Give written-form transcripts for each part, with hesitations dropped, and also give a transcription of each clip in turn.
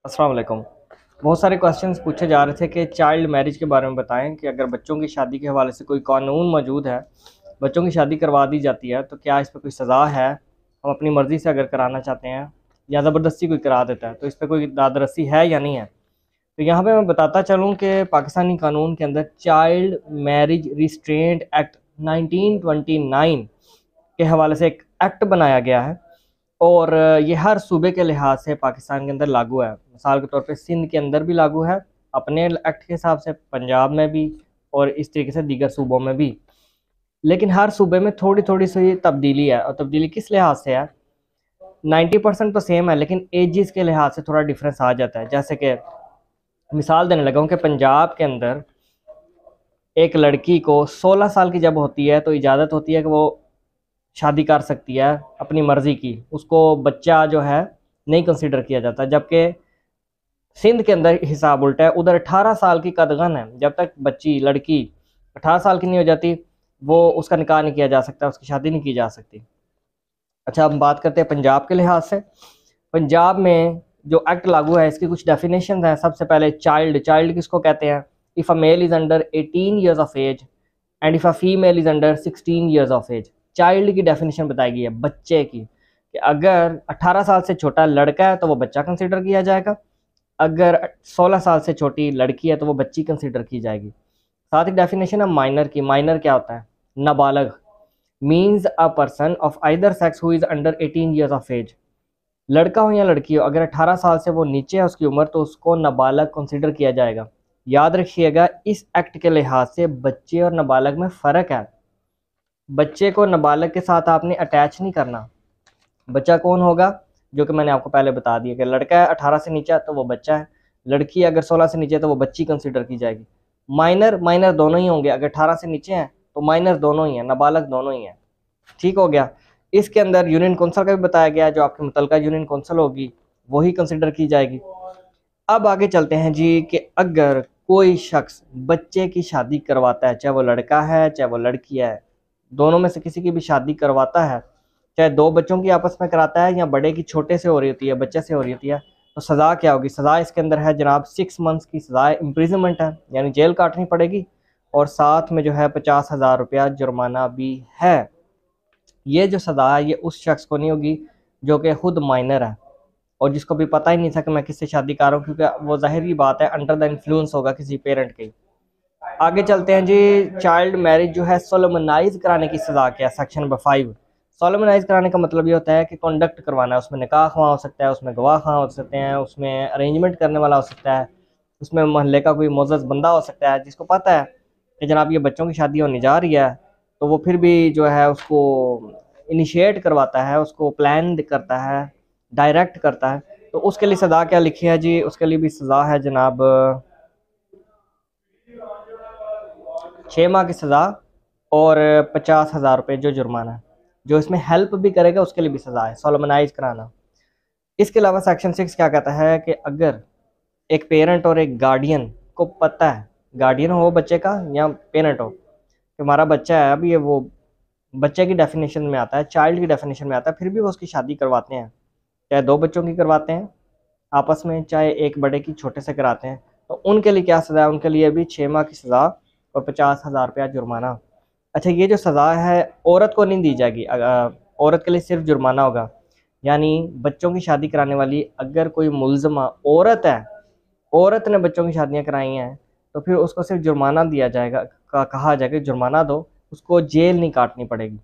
अस्सलाम वालेकुम। बहुत सारे क्वेश्चंस पूछे जा रहे थे कि चाइल्ड मैरिज के बारे में बताएं कि अगर बच्चों की शादी के हवाले से कोई कानून मौजूद है, बच्चों की शादी करवा दी जाती है तो क्या इस पर कोई सज़ा है? हम अपनी मर्ज़ी से अगर कराना चाहते हैं या ज़बरदस्ती कोई करा देता है तो इस पर कोई दादरसी है या नहीं है? तो यहाँ पे मैं बताता चलूँ कि पाकिस्तानी कानून के अंदर चाइल्ड मैरिज रिस्ट्रेंट एक्ट 1929 के हवाले से एक एक्ट बनाया गया है और ये हर सूबे के लिहाज से पाकिस्तान के अंदर लागू है। मिसाल के तौर पे सिंध के अंदर भी लागू है अपने एक्ट के हिसाब से, पंजाब में भी और इस तरीके से दीगर सूबों में भी। लेकिन हर सूबे में थोड़ी थोड़ी सी तब्दीली है, और तब्दीली किस लिहाज से है? 90% तो सेम है, लेकिन एजिस के लिहाज से थोड़ा डिफरेंस आ जाता है। जैसे कि मिसाल देने लगा हूँ कि पंजाब के अंदर एक लड़की को 16 साल की जब होती है तो इजाज़त होती है कि वो शादी कर सकती है अपनी मर्ज़ी की, उसको बच्चा जो है नहीं कंसिडर किया जाता। जबकि सिंध के अंदर हिसाब उल्टा है, उधर 18 साल की कदगन है, जब तक बच्ची लड़की 18 साल की नहीं हो जाती वो उसका निकाह नहीं किया जा सकता, उसकी शादी नहीं की जा सकती। अच्छा, हम बात करते हैं पंजाब के लिहाज से। पंजाब में जो एक्ट लागू है इसकी कुछ डेफिनेशन हैं। सबसे पहले चाइल्ड, चाइल्ड किसको कहते हैं? If a male is under 18 years of age and if a female is under 16 years of age. Child की डेफिनेशन बताई गई है बच्चे की, कि अगर 18 साल से छोटा लड़का है तो वो बच्चा कंसिडर किया जाएगा, अगर 16 साल से छोटी लड़की है तो वो बच्ची कंसिडर की जाएगी। साथ ही डेफिनेशन है माइनर की। माइनर क्या होता है? नाबालग means a person of either sex who is under 18 years of age. लड़का हो या लड़की हो, अगर 18 साल से वो नीचे है उसकी उम्र तो उसको नाबालग कंसिडर किया जाएगा। याद रखिएगा, इस एक्ट के लिहाज से बच्चे और नाबालग में फ़र्क है। बच्चे को नाबालग के साथ आपने अटैच नहीं करना। बच्चा कौन होगा? जो कि मैंने आपको पहले बता दिया कि लड़का है 18 से नीचे तो वो बच्चा है, लड़की अगर 16 से नीचे तो वो बच्ची कंसिडर की जाएगी। माइनर, माइनर दोनों ही होंगे, अगर 18 से नीचे हैं तो माइनर दोनों ही हैं, नाबालग दोनों ही हैं। ठीक हो गया। इसके अंदर यूनियन कौंसिल का भी बताया गया है, जो आपकी मुतलका यूनियन कौंसिल होगी वही कंसिडर की जाएगी। अब आगे चलते हैं जी, कि अगर कोई शख्स बच्चे की शादी करवाता है, चाहे वो लड़का है चाहे वो लड़की है, दोनों में से किसी की भी शादी करवाता है, चाहे दो बच्चों की आपस में कराता है या बड़े की छोटे से हो रही होती है, बच्चे से हो रही होती है, तो सज़ा क्या होगी? सज़ा इसके अंदर है जनाब 6 मंथ्स की सज़ा, इम्प्रिजनमेंट है, यानी जेल काटनी पड़ेगी, और साथ में जो है 50,000 रुपया जुर्माना भी है। ये जो सज़ा है ये उस शख्स को नहीं होगी जो कि खुद माइनर है और जिसको भी पता ही नहीं था कि मैं किससे शादी कर रहा हूँ, क्योंकि वो ज़ाहिर ही बात है अंडर द इन्फ्लुएंस होगा किसी पेरेंट के। आगे चलते हैं जी। चाइल्ड मैरिज जो है सोलमनाइज कराने की सज़ा क्या है? Section number 5। सोलमनाइज कराने का मतलब ये होता है कि कंडक्ट करवाना है, उसमें निकाह ख़्वाह हो सकता है, उसमें गवाह ख़्वाह हो सकते हैं, उसमें अरेंजमेंट करने वाला हो सकता है, उसमें मोहल्ले का कोई मोअज़्ज़ज़ बंदा हो सकता है जिसको पता है कि जनाब ये बच्चों की शादी होने जा रही है, तो वो फिर भी जो है उसको इनिशिएट करवाता है, उसको प्लान करता है, डायरेक्ट करता है। तो उसके लिए सज़ा क्या लिखी है जी? उसके लिए भी सज़ा है जनाब 6 माह की सज़ा और 50,000 रुपये जो जुर्माना है। जो इसमें हेल्प भी करेगा उसके लिए भी सज़ा है, सोलमनाइज कराना। इसके अलावा सेक्शन 6 क्या कहता है कि अगर एक पेरेंट और एक गार्डियन को पता है, गार्डियन हो बच्चे का या पेरेंट हो, कि हमारा बच्चा है, अब ये वो बच्चे की डेफिनेशन में आता है, चाइल्ड की डेफिनेशन में आता है, फिर भी वो उसकी शादी करवाते हैं, चाहे दो बच्चों की करवाते हैं आपस में, चाहे एक बड़े की छोटे से कराते हैं, तो उनके लिए क्या सज़ा है? उनके लिए भी 6 माह की सज़ा और 50,000 रुपया जुर्माना। अच्छा, ये जो सज़ा है औरत को नहीं दी जाएगी, औरत के लिए सिर्फ जुर्माना होगा। यानी बच्चों की शादी कराने वाली अगर कोई मुलज़मा औरत है, औरत ने बच्चों की शादियाँ कराई हैं, तो फिर उसको सिर्फ जुर्माना दिया जाएगा, कहा जाएगा जुर्माना दो, उसको जेल नहीं काटनी पड़ेगी।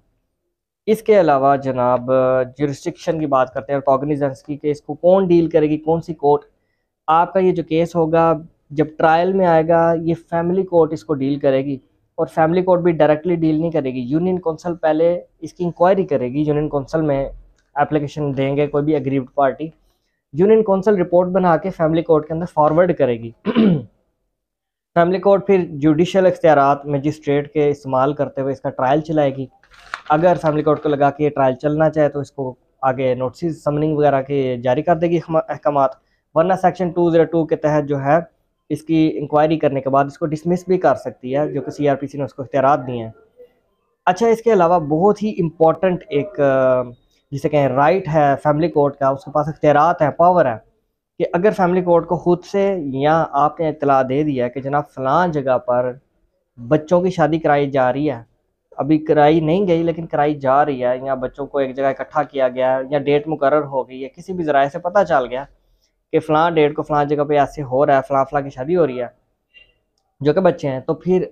इसके अलावा जनाब जुरिस्डिक्शन की बात करते हैं, कॉग्निजेंस की, कि इसको कौन डील करेगी, कौन सी कोर्ट? आपका ये जो केस होगा जब ट्रायल में आएगा ये फैमिली कोर्ट इसको डील करेगी, और फैमिली कोर्ट भी डायरेक्टली डील नहीं करेगी, यूनियन कौंसिल पहले इसकी इंक्वायरी करेगी। यूनियन कौंसिल में एप्लीकेशन देंगे कोई भी aggrieved party, union council report बना के फैमिली कोर्ट के अंदर फॉरवर्ड करेगी। फैमिली कोर्ट फिर जुडिशल इख्तियारात मजिस्ट्रेट के इस्तेमाल करते हुए इसका ट्रायल चलाएगी। अगर फैमिली कोर्ट को लगा कि ये ट्रायल चलना चाहे तो इसको आगे नोटिस समनिंग वगैरह के जारी कर देगी अहकामात, वरना सेक्शन 202 के तहत जो है इसकी इंक्वायरी करने के बाद इसको डिसमिस भी कर सकती है, जो कि सीआरपीसी ने उसको इख्तियारात दिए हैं। अच्छा, इसके अलावा बहुत ही इम्पोर्टेंट एक जिसे कहें राइट है फैमिली कोर्ट का, उसके पास इख्तियारात है, पावर है, कि अगर फैमिली कोर्ट को खुद से या आपने इत्तला दे दिया है कि जनाब फ़लाँ जगह पर बच्चों की शादी कराई जा रही है, अभी कराई नहीं गई लेकिन कराई जा रही है, या बच्चों को एक जगह इकट्ठा किया गया है, या डेट मुकर्रर हो गई है, किसी भी ज़राए से पता चल गया कि फ़लाँ डेट को फ़लाँ जगह पे ऐसे हो रहा है, फ़लाँ फ़लाँ की शादी हो रही है जो कि बच्चे हैं, तो फिर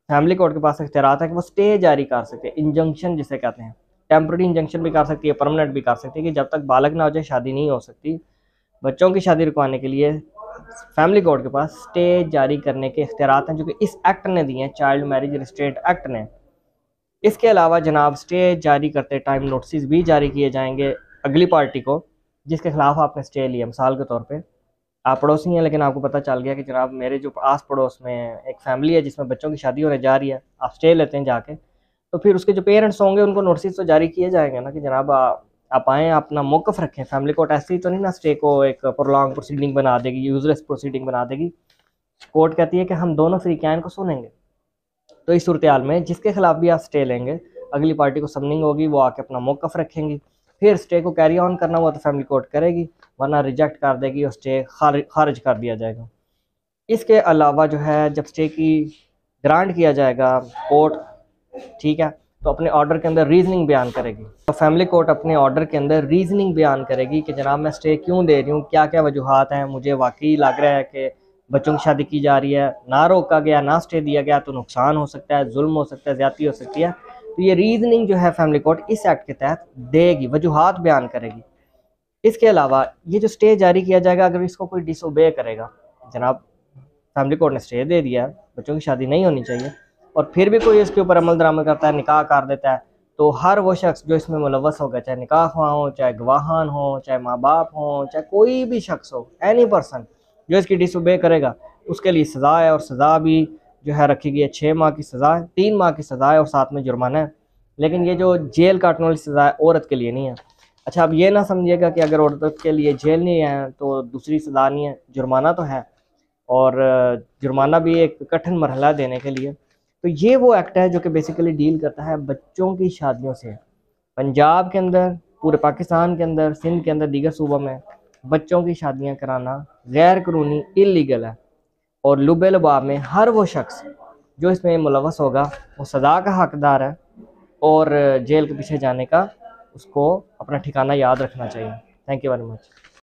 फैमिली कोर्ट के पास इख्तियारात है कि वो स्टे जारी कर सकते हैं, इंजंक्शन जिसे कहते हैं। टेम्प्रेरी इंजंक्शन भी कर सकती है, परमानेंट भी कर सकती है कि जब तक बालग ना हो जाए शादी नहीं हो सकती। बच्चों की शादी रुकवाने के लिए फैमिली कोर्ट के पास स्टे जारी करने के इख्तियारात हैं जो कि इस एक्ट ने दिए हैं, चाइल्ड मैरिज रिस्ट्रेंट एक्ट ने। इसके अलावा जनाब स्टे जारी करते टाइम नोटिस भी जारी किए जाएंगे अगली पार्टी को जिसके खिलाफ आपने स्टे लिया। मिसाल के तौर पे आप पड़ोसी हैं लेकिन आपको पता चल गया कि जनाब मेरे जो आस पड़ोस में एक फैमिली है जिसमें बच्चों की शादी होने जा रही है, आप स्टे लेते हैं जाके, तो फिर उसके जो पेरेंट्स होंगे उनको नोटिस तो जारी किए जाएंगे ना कि जनाब आप आएँ, अपना मौक़िफ़ रखें। फैमिली कोर्ट ऐसे ही तो नहीं ना स्टे को एक प्रोलॉन्ग प्रोसीडिंग बना देगी, यूजलेस प्रोसीडिंग बना देगी। कोर्ट कहती है कि हम दोनों फ्रीकैन को सुनेंगे। तो इस सूरत हाल में जिसके खिलाफ भी आप स्टे लेंगे, अगली पार्टी को समनिंग होगी, वो आके अपना मौक़िफ़ रखेंगी, फिर स्टे को कैरी ऑन करना हुआ तो फैमिली कोर्ट करेगी, वरना रिजेक्ट कर देगी और स्टे खारिज कर दिया जाएगा। इसके अलावा जो है जब स्टे की ग्रांट किया जाएगा कोर्ट, ठीक है, तो अपने ऑर्डर के अंदर रीजनिंग बयान करेगी। तो फैमिली कोर्ट अपने ऑर्डर के अंदर रीजनिंग बयान करेगी कि जनाब मैं स्टे क्यों दे रही हूँ, क्या क्या वजूहात हैं, मुझे वाकई लग रहा है कि बच्चों की शादी की जा रही है, ना रोका गया ना स्टे दिया गया तो नुकसान हो सकता है, जुल्म हो सकता है, ज़्यादती हो सकती है। तो ये रीजनिंग जो है फैमिली कोर्ट इस एक्ट के तहत देगी, वजूहात बयान करेगी। इसके अलावा ये जो स्टे जारी किया जाएगा, अगर इसको कोई डिसोबे करेगा, जनाब फैमिली कोर्ट ने स्टे दे दिया है, बच्चों की शादी नहीं होनी चाहिए, और फिर भी कोई इसके ऊपर अमल दरामद करता है, निकाह कर देता है, तो हर वो शख्स जो इसमें मुलव्वस होगा, चाहे निकाह ख्वाह हो, चाहे गवाहान हो, चाहे माँ बाप हो, चाहे कोई भी शख्स हो, एनी पर्सन जो इसकी डिसोबे करेगा, उसके लिए सज़ा है, और सज़ा भी जो है रखी गई है 6 माह की सज़ा है, 3 माह की सज़ा है और साथ में जुर्माना है। लेकिन ये जो जेल काटने वाली सज़ा है औरत के लिए नहीं है। अच्छा, अब ये ना समझिएगा कि अगर औरत के लिए जेल नहीं है तो दूसरी सज़ा नहीं है, जुर्माना तो है, और जुर्माना भी एक कठिन मरहला देने के लिए। तो ये वो एक्ट है जो कि बेसिकली डील करता है बच्चों की शादियों से। पंजाब के अंदर, पूरे पाकिस्तान के अंदर, सिंध के अंदर, दीगर सूबों में बच्चों की शादियां कराना गैर कानूनी इल्लीगल है, और लुबे लुबाब में हर वो शख्स जो इसमें मुलव्वस होगा वो सज़ा का हकदार है, और जेल के पीछे जाने का उसको अपना ठिकाना याद रखना चाहिए। Thank you very much.